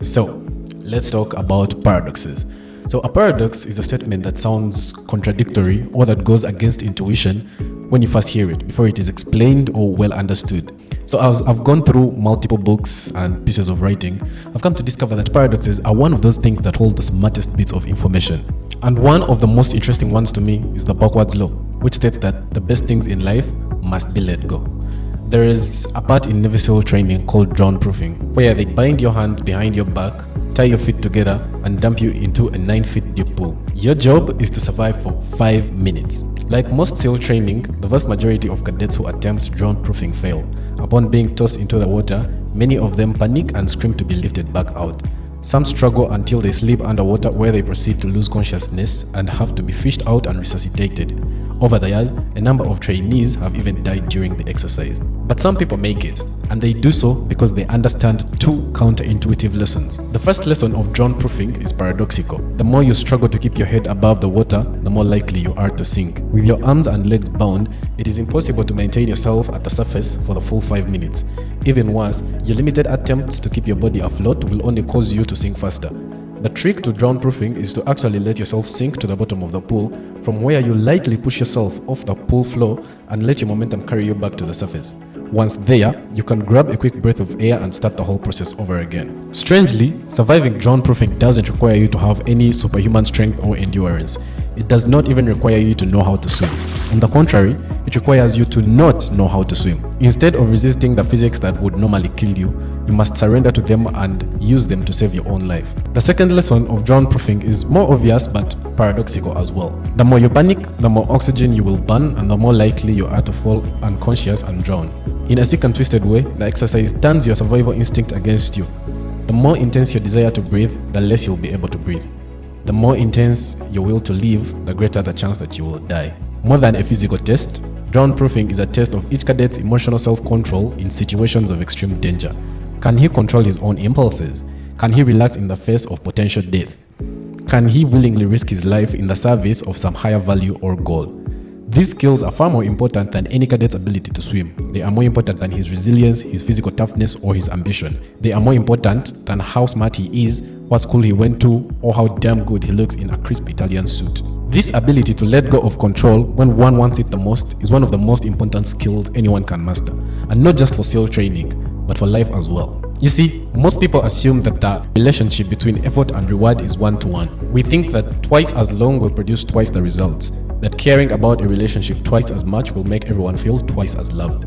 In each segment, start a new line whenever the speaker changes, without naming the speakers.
So, let's talk about paradoxes. So, a paradox is a statement that sounds contradictory or that goes against intuition when you first hear it, before it is explained or well understood. So, as I've gone through multiple books and pieces of writing, I've come to discover that paradoxes are one of those things that hold the smartest bits of information. And one of the most interesting ones to me is the backwards law, which states that the best things in life must be let go. There is a part in Navy SEAL training called drown proofing, where they bind your hands behind your back, tie your feet together, and dump you into a 9-foot deep pool. Your job is to survive for 5 minutes. Like most SEAL training, the vast majority of cadets who attempt drown proofing fail. Upon being tossed into the water, many of them panic and scream to be lifted back out. Some struggle until they sleep underwater, where they proceed to lose consciousness and have to be fished out and resuscitated. Over the years, a number of trainees have even died during the exercise. But some people make it, and they do so because they understand two counterintuitive lessons. The first lesson of drown proofing is paradoxical. The more you struggle to keep your head above the water, the more likely you are to sink. With your arms and legs bound, it is impossible to maintain yourself at the surface for the full 5 minutes. Even worse, your limited attempts to keep your body afloat will only cause you to sink faster. The trick to drown proofing is to actually let yourself sink to the bottom of the pool, from where you lightly push yourself off the pool floor and let your momentum carry you back to the surface. Once there, you can grab a quick breath of air and start the whole process over again. Strangely, surviving drown proofing doesn't require you to have any superhuman strength or endurance. It does not even require you to know how to swim. On the contrary, it requires you to not know how to swim. Instead of resisting the physics that would normally kill you, you must surrender to them and use them to save your own life. The second lesson of drown proofing is more obvious but paradoxical as well. The more you panic, the more oxygen you will burn, and the more likely you are to fall unconscious and drown. In a sick and twisted way, the exercise turns your survival instinct against you. The more intense your desire to breathe, the less you'll be able to breathe. The more intense your will to live, the greater the chance that you will die. More than a physical test, drown proofing is a test of each cadet's emotional self-control in situations of extreme danger. Can he control his own impulses? Can he relax in the face of potential death? Can he willingly risk his life in the service of some higher value or goal? These skills are far more important than any cadet's ability to swim. They are more important than his resilience, his physical toughness, or his ambition. They are more important than how smart he is, what school he went to, or how damn good he looks in a crisp Italian suit. This ability to let go of control when one wants it the most is one of the most important skills anyone can master. And not just for SEAL training, but for life as well. You see, most people assume that the relationship between effort and reward is one-to-one. We think that twice as long will produce twice the results, that caring about a relationship twice as much will make everyone feel twice as loved,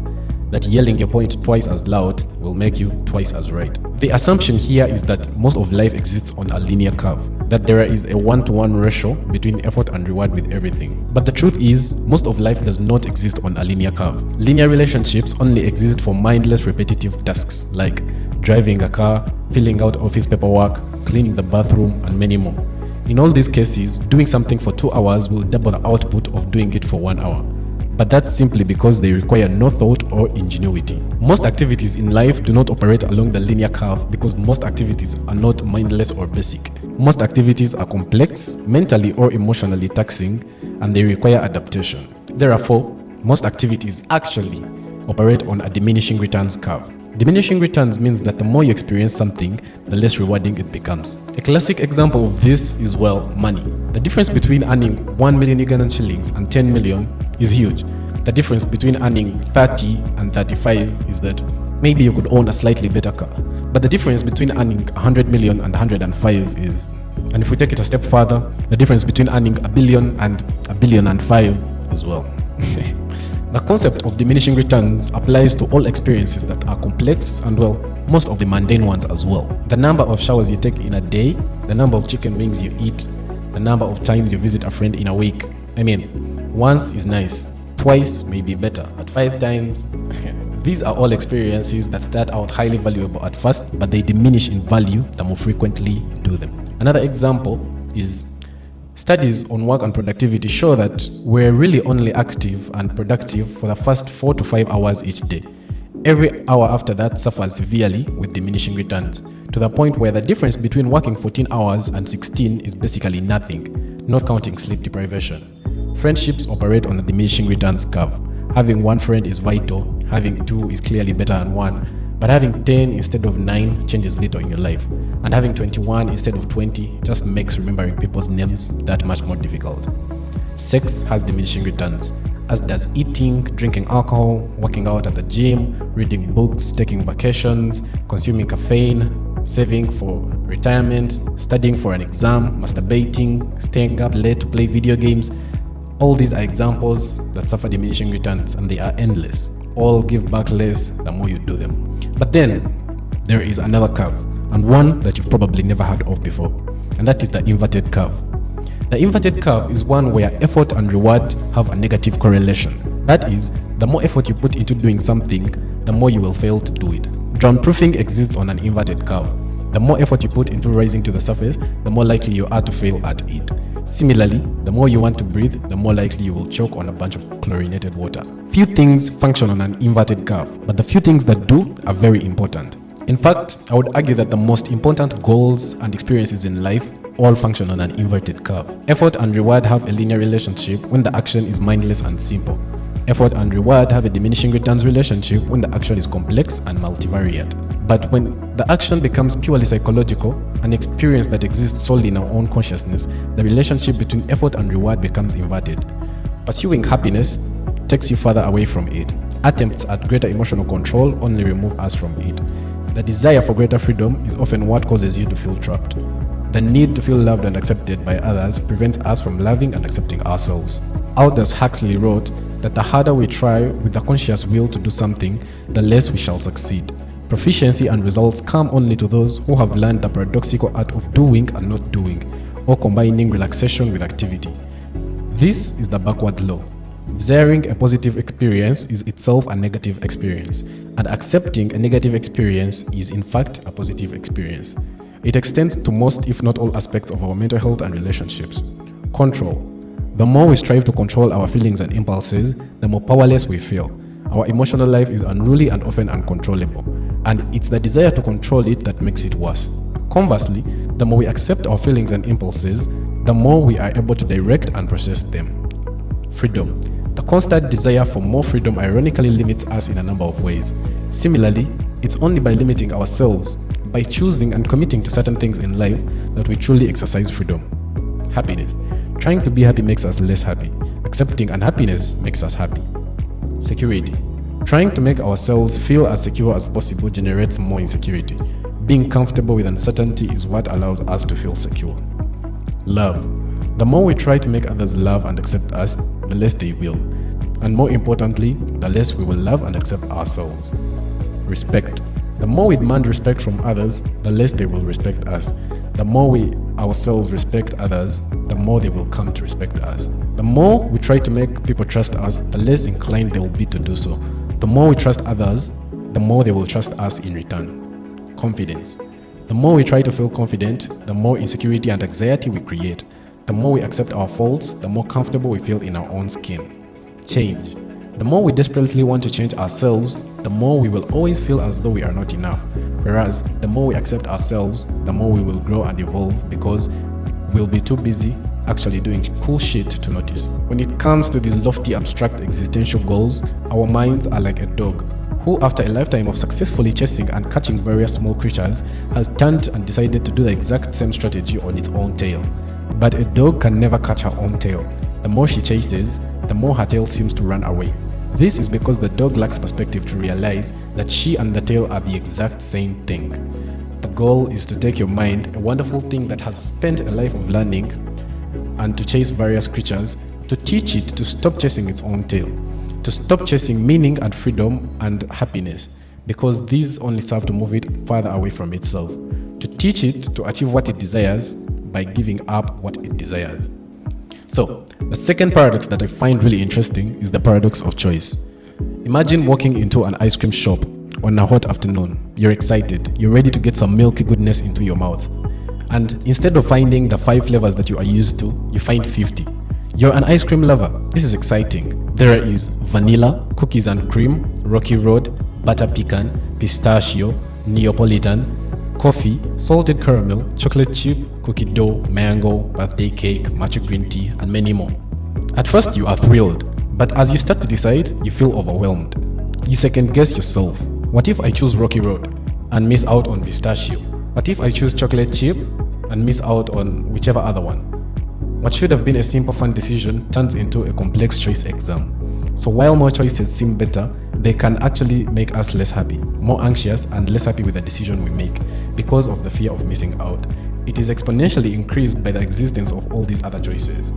that yelling your point twice as loud will make you twice as right. The assumption here is that most of life exists on a linear curve, that there is a one-to-one ratio between effort and reward with everything. But the truth is, most of life does not exist on a linear curve. Linear relationships only exist for mindless repetitive tasks like driving a car, filling out office paperwork, cleaning the bathroom, and many more. In all these cases, doing something for 2 hours will double the output of doing it for 1 hour. But that's simply because they require no thought or ingenuity. Most activities in life do not operate along the linear curve because most activities are not mindless or basic. Most activities are complex, mentally or emotionally taxing, and they require adaptation. Therefore, most activities actually operate on a diminishing returns curve. Diminishing returns means that the more you experience something, the less rewarding it becomes. A classic example of this is, money. The difference between earning 1 million Ugandan shillings and 10 million is huge. The difference between earning 30 and 35 is that maybe you could own a slightly better car. But the difference between earning 100 million and 105 is, and if we take it a step further, the difference between earning a billion and 1,000,000,005 as well. The concept of diminishing returns applies to all experiences that are complex and, most of the mundane ones as well. The number of showers you take in a day, the number of chicken wings you eat, the number of times you visit a friend in a week. Once is nice, twice may be better, but 5 times? These are all experiences that start out highly valuable at first, but they diminish in value the more frequently you do them. Another example is studies on work and productivity show that we're really only active and productive for the first 4 to 5 hours each day. Every hour after that suffers severely with diminishing returns, to the point where the difference between working 14 hours and 16 is basically nothing, not counting sleep deprivation. Friendships operate on a diminishing returns curve. Having one friend is vital, having two is clearly better than one, But having 10 instead of 9 changes little in your life. And having 21 instead of 20 just makes remembering people's names that much more difficult. Sex has diminishing returns, as does eating, drinking alcohol, working out at the gym, reading books, taking vacations, consuming caffeine, saving for retirement, studying for an exam, masturbating, staying up late to play video games. All these are examples that suffer diminishing returns, and they are endless. All give back less the more you do them. But then there is another curve, and one that you've probably never heard of before, and that is the inverted curve. The inverted curve is one where effort and reward have a negative correlation. That is, the more effort you put into doing something, the more you will fail to do it. Drown-proofing exists on an inverted curve. The more effort you put into rising to the surface, the more likely you are to fail at it. Similarly, the more you want to breathe, the more likely you will choke on a bunch of chlorinated water. Few things function on an inverted curve, but the few things that do are very important. In fact, I would argue that the most important goals and experiences in life all function on an inverted curve. Effort and reward have a linear relationship when the action is mindless and simple. Effort and reward have a diminishing returns relationship when the action is complex and multivariate. But when the action becomes purely psychological, an experience that exists solely in our own consciousness, the relationship between effort and reward becomes inverted. Pursuing happiness takes you further away from it. Attempts at greater emotional control only remove us from it. The desire for greater freedom is often what causes you to feel trapped. The need to feel loved and accepted by others prevents us from loving and accepting ourselves. Aldous Huxley wrote that the harder we try with the conscious will to do something, the less we shall succeed. Proficiency and results come only to those who have learned the paradoxical art of doing and not doing, or combining relaxation with activity. This is the backwards law. Desiring a positive experience is itself a negative experience, and accepting a negative experience is in fact a positive experience. It extends to most, if not all, aspects of our mental health and relationships. Control. The more we strive to control our feelings and impulses, the more powerless we feel. Our emotional life is unruly and often uncontrollable, and it's the desire to control it that makes it worse. Conversely, the more we accept our feelings and impulses, the more we are able to direct and process them. Freedom. The constant desire for more freedom ironically limits us in a number of ways. Similarly, it's only by limiting ourselves, by choosing and committing to certain things in life, that we truly exercise freedom. Happiness. Trying to be happy makes us less happy. Accepting unhappiness makes us happy. Security. Trying to make ourselves feel as secure as possible generates more insecurity. Being comfortable with uncertainty is what allows us to feel secure. Love. The more we try to make others love and accept us, the less they will. And more importantly, the less we will love and accept ourselves. Respect. The more we demand respect from others, the less they will respect us. The more we ourselves respect others, the more they will come to respect us. The more we try to make people trust us, the less inclined they will be to do so. The more we trust others, the more they will trust us in return. Confidence. The more we try to feel confident, the more insecurity and anxiety we create. The more we accept our faults, the more comfortable we feel in our own skin. Change. The more we desperately want to change ourselves, the more we will always feel as though we are not enough. Whereas, the more we accept ourselves, the more we will grow and evolve because we'll be too busy actually doing cool shit to notice. When it comes to these lofty, abstract existential goals, our minds are like a dog who, after a lifetime of successfully chasing and catching various small creatures, has turned and decided to do the exact same strategy on its own tail. But a dog can never catch her own tail. The more she chases, the more her tail seems to run away. This is because the dog lacks perspective to realize that she and the tail are the exact same thing. The goal is to take your mind, a wonderful thing that has spent a life of learning, and to chase various creatures, to teach it to stop chasing its own tail, to stop chasing meaning and freedom and happiness, because these only serve to move it further away from itself, to teach it to achieve what it desires by giving up what it desires. So, the second paradox that I find really interesting is the paradox of choice. Imagine walking into an ice cream shop on a hot afternoon. You're excited, you're ready to get some milky goodness into your mouth. And instead of finding the 5 flavors that you are used to, you find 50. You're an ice cream lover. This is exciting. There is vanilla, cookies and cream, rocky road, butter pecan, pistachio, Neapolitan, coffee, salted caramel, chocolate chip, cookie dough, mango, birthday cake, matcha green tea, and many more. At first you are thrilled, but as you start to decide, you feel overwhelmed. You second guess yourself. What if I choose Rocky Road and miss out on pistachio? What if I choose chocolate chip and miss out on whichever other one? What should have been a simple fun decision turns into a complex choice exam. So while more choices seem better, they can actually make us less happy, more anxious, and less happy with the decision we make because of the fear of missing out. It is exponentially increased by the existence of all these other choices.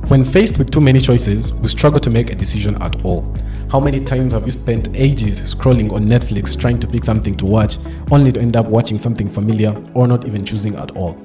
When faced with too many choices, we struggle to make a decision at all. How many times have you spent ages scrolling on Netflix trying to pick something to watch, only to end up watching something familiar or not even choosing at all?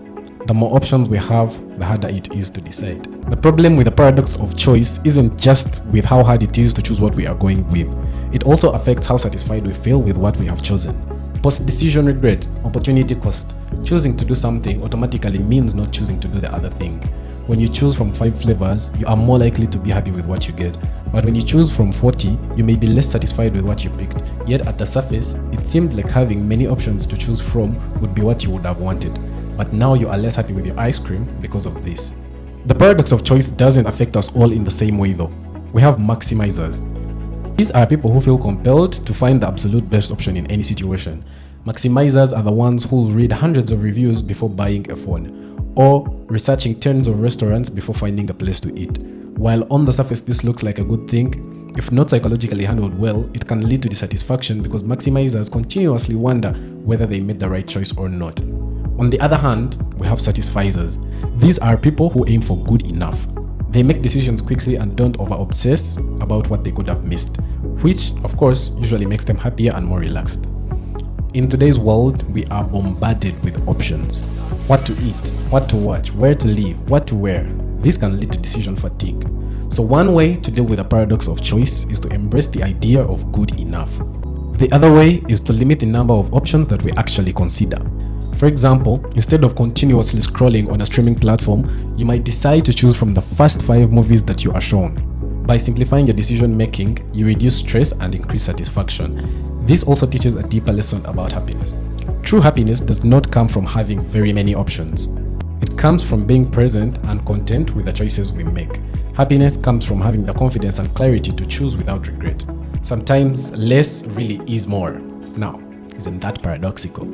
The more options we have, the harder it is to decide. The problem with the paradox of choice isn't just with how hard it is to choose what we are going with. It also affects how satisfied we feel with what we have chosen. Post-decision regret, opportunity cost. Choosing to do something automatically means not choosing to do the other thing. When you choose from 5 flavors, you are more likely to be happy with what you get. But when you choose from 40, you may be less satisfied with what you picked. Yet at the surface, it seemed like having many options to choose from would be what you would have wanted. But now you are less happy with your ice cream because of this. The paradox of choice doesn't affect us all in the same way though. We have maximizers. These are people who feel compelled to find the absolute best option in any situation. Maximizers are the ones who will read hundreds of reviews before buying a phone, or researching tens of restaurants before finding a place to eat. While on the surface this looks like a good thing, if not psychologically handled well, it can lead to dissatisfaction because maximizers continuously wonder whether they made the right choice or not. On the other hand, we have satisficers. These are people who aim for good enough. They make decisions quickly and don't over-obsess about what they could have missed, which of course usually makes them happier and more relaxed. In today's world, we are bombarded with options. What to eat, what to watch, where to live, what to wear. This can lead to decision fatigue. So one way to deal with the paradox of choice is to embrace the idea of good enough. The other way is to limit the number of options that we actually consider. For example, instead of continuously scrolling on a streaming platform, you might decide to choose from the first 5 movies that you are shown. By simplifying your decision making, you reduce stress and increase satisfaction. This also teaches a deeper lesson about happiness. True happiness does not come from having very many options. It comes from being present and content with the choices we make. Happiness comes from having the confidence and clarity to choose without regret. Sometimes less really is more. Now, isn't that paradoxical?